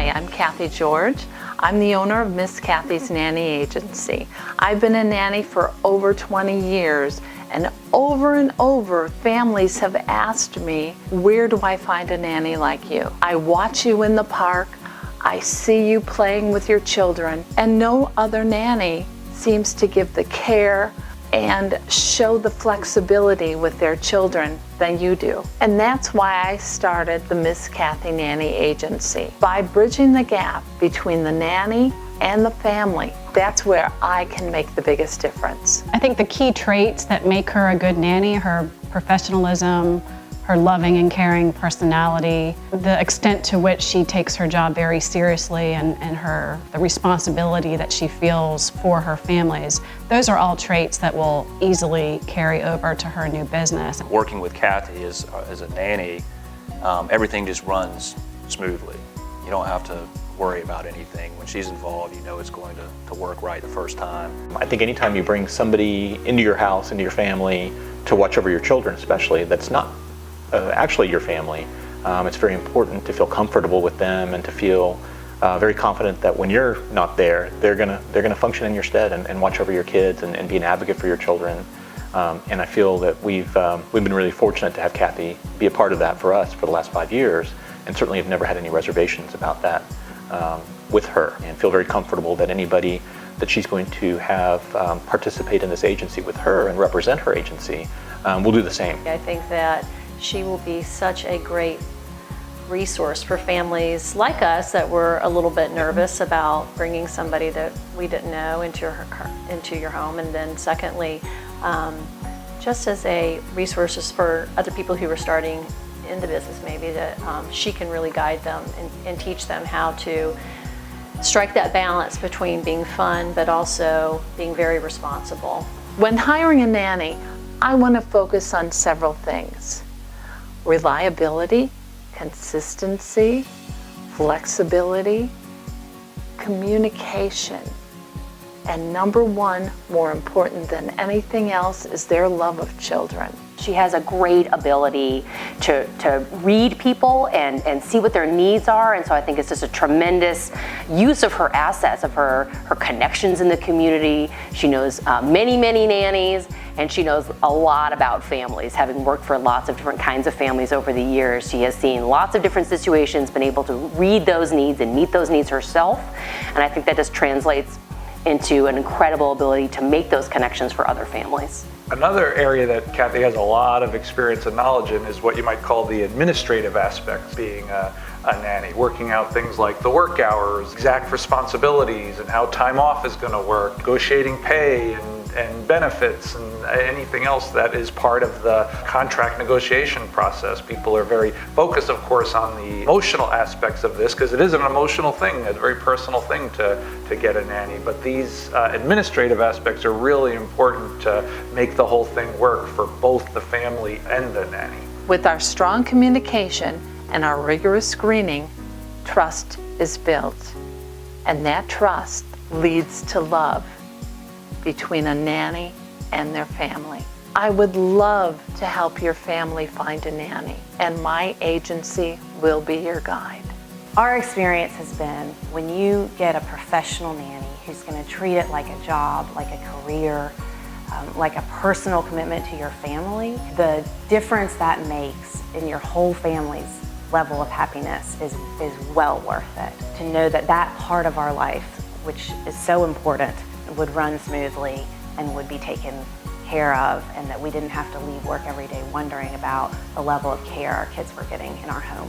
Hi, I'm Kathy George. I'm the owner of Miss Kathy's Nanny Agency. I've been a nanny for over 20 years, and over families have asked me, where do I find a nanny like you? I watch you in the park, I see you playing with your children, and no other nanny seems to give the care and show the flexibility with their children than you do. And that's why I started the Miss Kathy Nanny Agency. By bridging the gap between the nanny and the family, that's where I can make the biggest difference. I think the key traits that make her a good nanny, her professionalism, her loving and caring personality, the extent to which she takes her job very seriously, and the responsibility that she feels for her families. Those are all traits that will easily carry over to her new business. Working with Kathy as a nanny, everything just runs smoothly. You don't have to worry about anything. When she's involved, you know it's going to work right the first time. I think anytime you bring somebody into your house, into your family, to watch over your children especially, that's not actually your family, it's very important to feel comfortable with them and to feel very confident that when you're not there, they're gonna function in your stead and watch over your kids and be an advocate for your children. And I feel that we've been really fortunate to have Kathy be a part of that for us for the last 5 years, and certainly have never had any reservations about that with her, and feel very comfortable that anybody that she's going to have participate in this agency with her and represent her agency will do the same. I think that she will be such a great resource for families like us that were a little bit nervous about bringing somebody that we didn't know into your home. And then secondly, just as a resource for other people who are starting in the business, maybe that she can really guide them and teach them how to strike that balance between being fun but also being very responsible. When hiring a nanny, I want to focus on several things: reliability, consistency, flexibility, communication, and number one, more important than anything else, is their love of children. She has a great ability to read people and see what their needs are, and so I think it's just a tremendous use of her assets, of her connections in the community. She knows many nannies, and she knows a lot about families. Having worked for lots of different kinds of families over the years, she has seen lots of different situations, been able to read those needs and meet those needs herself, and I think that just translates into an incredible ability to make those connections for other families. Another area that Kathy has a lot of experience and knowledge in is what you might call the administrative aspects, being a nanny, working out things like the work hours, exact responsibilities, and how time off is going to work, negotiating pay and benefits, and anything else that is part of the contract negotiation process. People are very focused, of course, on the emotional aspects of this, because it is an emotional thing, a very personal thing to get a nanny. But these administrative aspects are really important to make the whole thing work for both the family and the nanny. With our strong communication and our rigorous screening, trust is built. And that trust leads to love between a nanny and their family. I would love to help your family find a nanny, and my agency will be your guide. Our experience has been, when you get a professional nanny who's going to treat it like a job, like a career, like a personal commitment to your family, the difference that makes in your whole family's level of happiness is well worth it. To know that that part of our life, which is so important, would run smoothly and would be taken care of, and that we didn't have to leave work every day wondering about the level of care our kids were getting in our home.